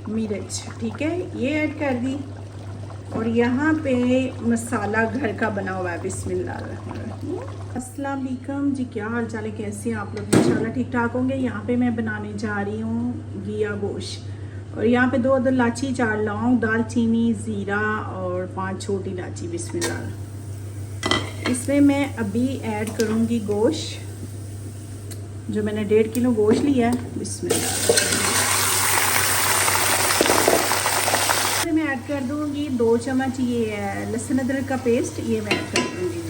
मिर्च, ठीक है, ये ऐड कर दी। और यहाँ पे मसाला घर का बना हुआ है। बिस्मिल्लाह। अस्सलाम वालेकुम जी, क्या हाल चाल है, कैसे हैं आप लोग? इंशाल्लाह ठीक ठाक होंगे। यहाँ पे मैं बनाने जा रही हूँ घिया गोश्त। और यहाँ पे 2 अदर इलायची, 4 लौंग, दालचीनी, ज़ीरा और 5 छोटी इलायची। बिस्मिल्लाह। इसमें मैं अभी ऐड करूँगी गोश्त, जो मैंने 1.5 किलो गोश्त लिया है। बिस्मिल्लाह। मैं ऐड कर दूँगी 2 चम्मच ये लहसुन अदरक का पेस्ट, ये मैं ऐड कर दूँगी।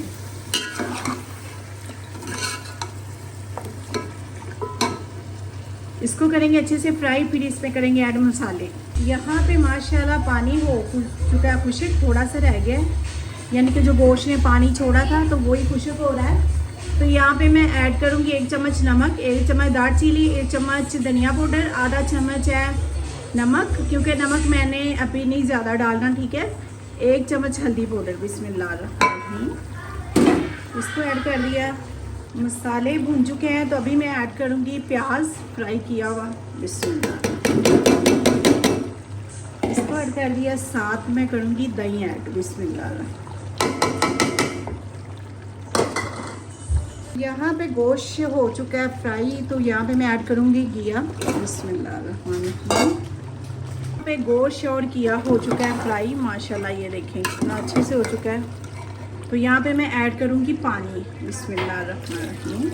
इसको करेंगे अच्छे से फ्राई, फिर इसमें करेंगे ऐड मसाले। यहाँ पे माशाल्लाह पानी हो चुका है खुश्क, थोड़ा सा रह गया है, यानी कि जो गोश्त ने पानी छोड़ा था तो वही खुश्क हो रहा है। तो यहाँ पे मैं ऐड करूँगी 1 चम्मच नमक, 1 चम्मच दालचीनी, 1 चम्मच धनिया पाउडर, आधा चम्मच है नमक, क्योंकि नमक मैंने अभी नहीं ज़्यादा डालना, ठीक है। 1 चम्मच हल्दी पाउडर। बिस्मिल्लाह। इसको ऐड कर दिया। मसाले भून चुके हैं, तो अभी मैं ऐड करूँगी प्याज फ्राई किया हुआ। बिस्मिल्लाह। इसको ऐड कर दिया, साथ में करूँगी दही ऐड। बिस्मिल्लाह। यहाँ पे गोश्त हो चुका है फ्राई, तो यहाँ पे मैं ऐड करूँगी घिया। बिस्मिल्लाह। पे गोश्त और किया हो चुका है फ्राई, माशाल्लाह ये देखें कितना अच्छे से हो चुका है। तो यहाँ पे मैं ऐड करूँगी पानी। बिस्मिल्लाहिर्रहमानिर्रहीम।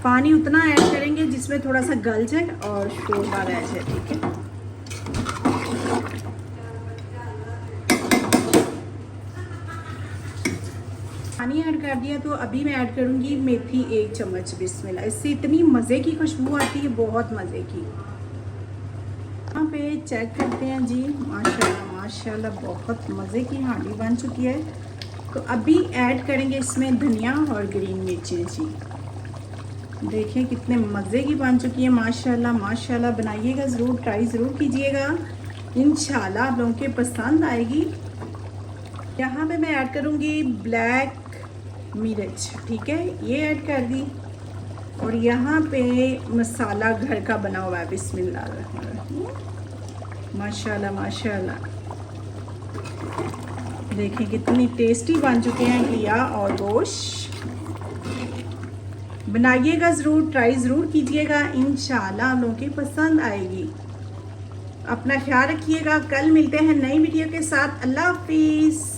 पानी उतना ऐड करेंगे जिसमें थोड़ा सा गल जाए और शोरबा रह जाए, ठीक है। पानी ऐड कर दिया, तो अभी मैं ऐड करूँगी मेथी 1 चम्मच। बिस्मिल्लाह। इससे इतनी मज़े की खुशबू आती है, बहुत मज़े की। यहाँ पे चेक करते हैं जी, माशाल्लाह माशाल्लाह बहुत मज़े की हांडी बन चुकी है। तो अभी ऐड करेंगे इसमें धनिया और ग्रीन मिर्चें जी। देखिए कितने मज़े की बन चुकी है, माशाल्लाह माशाल्लाह। बनाइएगा ज़रूर, ट्राई ज़रूर कीजिएगा, इंशाल्लाह आप लोगों के पसंद आएगी। यहाँ पे मैं ऐड करूँगी ब्लैक मिर्च, ठीक है, ये ऐड कर दी। और यहाँ पे मसाला घर का बना हुआ है। बिस्मिल्लाह। माशाल्लाह माशाल्लाह। देखें कितनी टेस्टी बन चुके हैं घिया और गोश्त। बनाइएगा ज़रूर, ट्राई ज़रूर कीजिएगा, इंशाल्लाह आप लोगों की पसंद आएगी। अपना ख्याल रखिएगा। कल मिलते हैं नई वीडियो के साथ। अल्लाह हाफिज़।